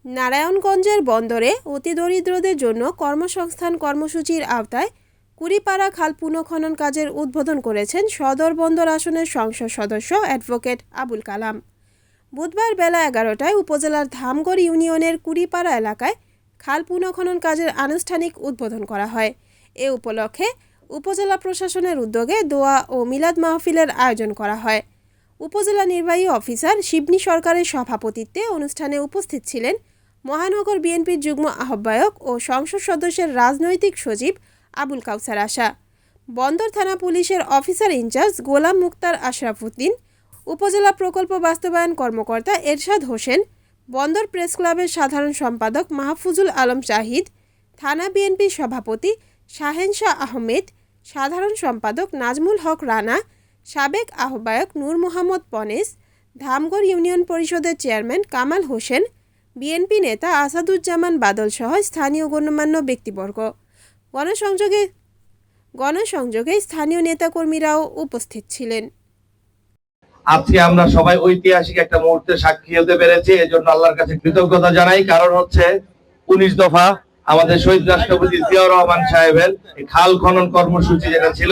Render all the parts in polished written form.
নারায়ণগঞ্জের বন্দরে অতিদরিদ্রদের জন্য কর্মসংস্থান কর্মসূচির আওতায় কুড়িপাড়া খাল পুনঃখনন কাজের উদ্বোধন করেছেন সদর বন্দর আসনের সংসদ সদস্য অ্যাডভোকেট আবুল কালাম। বুধবার বেলা 11টায় উপজেলার ধামগড় ইউনিয়নের কুড়িপাড়া এলাকায় খাল পুনঃখনন কাজের আনুষ্ঠানিক উদ্বোধন করা হয়। এ উপলক্ষে উপজেলা প্রশাসনের উদ্যোগে দোয়া ও মিলাদ মাহফিলের আয়োজন করা হয়। উপজেলা নির্বাহী অফিসার শিবনী সরকারের সভাপতিত্বে অনুষ্ঠানে উপস্থিত ছিলেন মহানগর বিএনপির যুগ্ম আহ্বায়ক ও সংসদ সদস্যের রাজনৈতিক সচিব আবুল কাউসার আশা, বন্দর থানা পুলিশের অফিসার ইনচার্জ গোলাম মুক্তার আশরাফুদ্দিন, উপজেলা প্রকল্প বাস্তবায়ন কর্মকর্তা এরশাদ হোসেন, বন্দর প্রেস ক্লাবের সাধারণ সম্পাদক মাহফুজুল আলম জাহিদ, থানা বিএনপির সভাপতি শাহেনশাহ আহমেদ, সাধারণ সম্পাদক নাজমুল হক রানা, সাবেক আহ্বায়ক নূর মোহাম্মদ পনেস, ধামগড় ইউনিয়ন পরিষদের চেয়ারম্যান কামাল হোসেন, বিএনপি নেতা আসাদুজ্জামান বাদল সহ স্থানীয় গণ্যমান্য ব্যক্তিবর্গ, গণসংযোগে স্থানীয় নেতাকর্মীরাও উপস্থিত ছিলেন। আজকে আমরা সবাই ঐতিহাসিক একটা মুহূর্তে সাক্ষী হতে পেরেছি, এজন্য আল্লাহর কাছে কৃতজ্ঞতা জানাই। কারণ হচ্ছে 19 দফা আমাদের শহীদ রাষ্ট্রপতি জিয়াউর রহমান সাহেবের খাল খনন কর্মসূচি যেটা ছিল,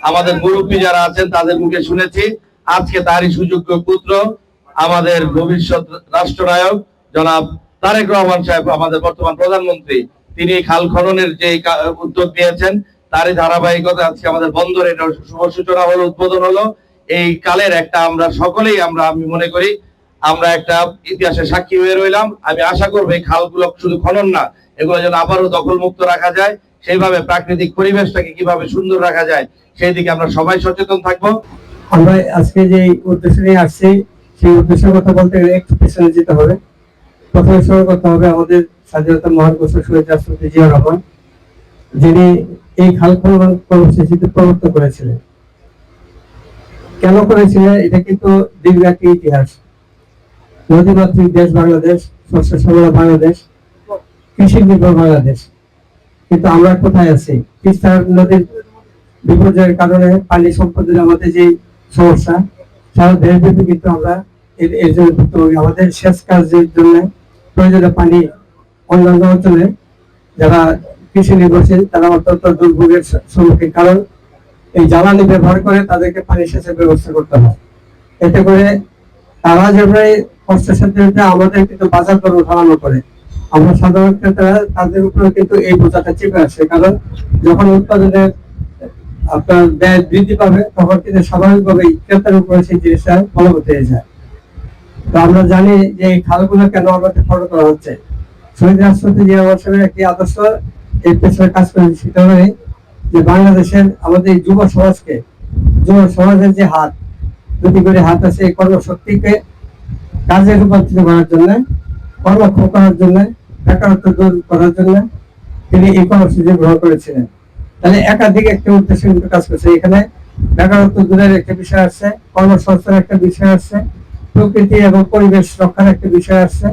আমাদের মুরব্বী যারা আছেন তাদের মুখে শুনেছি। আজকে তারই সুযোগ্য পুত্র আমাদের ভবিষ্যৎ রাষ্ট্রনায়ক জনাব তারেক রহমান সাহেব, আমাদের বর্তমান প্রধানমন্ত্রী, তিনি খাল খননের যে উদ্যোগ নিয়েছেন তারই ধারাবাহিকতা আজকে আমাদের বন্দরের শুভ সূচনা হলো, উদ্বোধন হলো। এই কালের একটা আমরা সকলেই আমি মনে করি আমরা একটা ইতিহাসের সাক্ষী হয়ে রইলাম। আমি আশা করবো এই খালগুলো শুধু খনন না, এগুলো যেন আবারও দখলমুক্ত রাখা যায়, সেইভাবে প্রাকৃতিক পরিবেশটাকে কিভাবে সুন্দর রাখা যায় সেই দিকে আমরা সবাই সচেতন থাকবো। আমরা আজকে যে উদ্দেশ্য নিয়ে আসছি সেই উদ্দেশ্যের কথা বলতে গেলে একটু পেছনে যেতে হবে। প্রথমে শুরু করতে হবে আমাদের স্বাধীনতা মহান ঘোষক শহীদ রাষ্ট্রপতি জিয়াউর রহমান, যিনি এই খাল খনন কর্মসূচিতে প্রবর্তন করেছিলেন। কেন করেছিলেন এটা কিন্তু দীর্ঘ একটি ইতিহাস। নদীমাতৃক দেশ বাংলাদেশ, শস্য শ্যামলা বাংলাদেশ, কৃষি নির্ভর বাংলাদেশ, কিন্তু আমরা কোথায় আছি? তিস্তা নদীর বিপর্যয়ের কারণে পানি সম্পদের আমাদের যে সমস্যা, সারা দেশব্যাপী কিন্তু আমরা এর জন্য ভুক্তভোগী। আমাদের সেচ কাজের জন্য প্রয়োজনীয় পানি অন্যান্য অঞ্চলে যারা কৃষি নির্ভরশীল তারা অত্যন্ত দুর্ভোগের সম্মুখীন, কারণ এই জ্বালানি ব্যবহার করে তাদেরকে পানি সেচের ব্যবস্থা করতে হয়। এতে করে তারা যেভাবে কষ্টের সাথে আমাদের কিন্তু বাজার দর উঠানো করে, আমরা সাধারণ ক্রেতারা তাদের উপরে কিন্তু এই বোঝাটা চেপে আসে। কারণ যখন উৎপাদনের আপনার ব্যয় বৃদ্ধি পাবে তখন কিন্তু স্বাভাবিকভাবে ক্রেতার উপরে সেই জিনিসটা ফলবত হয়ে যায়। তো আমরা জানি যে এই খালগুলো কেন আমাদের ফলো করা হচ্ছে। শহীদ রাষ্ট্রপতি জিয়াউর রহমানের একটি আদর্শ এর পেছনে কাজ করে, সেটা হলো যে বাংলাদেশের আমাদের যুব সমাজের যে হাত, দুটি করে হাত আছে, এই কর্মশক্তিকে কাজে রূপান্তরিত করার জন্য, কর্মক্ষম করার জন্য, বেকারত্ব দূর করার জন্য তিনি এই কর্মসূচি গ্রহণ করেছিলেন। তাহলে একাধিক একটা উদ্দেশ্য কিন্তু কাজ করছে। এখানে বেকারত্ব দূরের একটা বিষয় আসছে, কর্মসংস্থানের একটা বিষয় আসছে, প্রকৃতি এবং পরিবেশ রক্ষার একটা বিষয় আসছে,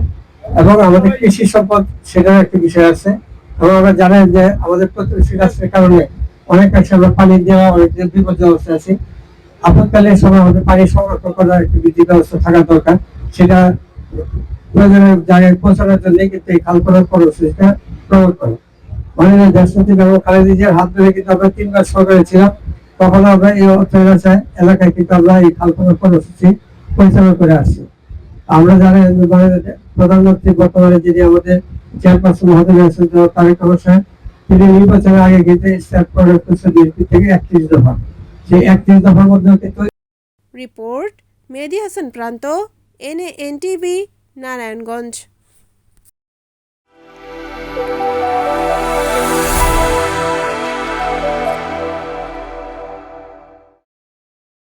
এবং আমাদের কৃষি সম্পদ সেটার একটা বিষয় আছে। এবং আমরা জানেন যে আমাদের প্রতিবেশী রাষ্ট্রের কারণে অনেক অংশে আমরা পানি দেওয়া অনেক বিপর্যয় অবস্থায় আছি। আপৎকালীন সময় আমাদের পানি সংরক্ষণ করার একটা বিধি ব্যবস্থা থাকা দরকার, সেটা প্রয়োজনের জায়গায় পৌঁছানোর জন্য কিন্তু এই খাল খনন কর্মসূচিটা প্রবর্তন। মাননীয় দেশপতি বেগম খালেদা জিয়ার হাত ধরে কিন্তু আমরা 3 বার সরকারে ছিলাম, তখন আমরা এই এলাকায় কিন্তু আমরা এই খাল খনন কর্মসূচি পরিচালনা করে আসছি। আমরা জানি প্রধানমন্ত্রী বর্তমানে যিনি আমাদের চেয়ারপারসন মহোদয় আছেন তারেক রহমান সাহেব, তিনি নির্বাচনের আগে কিন্তু স্টার্ট করে বিএনপি থেকে 31 দফা, সেই 31 দফার মধ্যে কিন্তু। রিপোর্ট মেহেদী হাসান প্রান্ত, NANTV, নারায়ণগঞ্জ।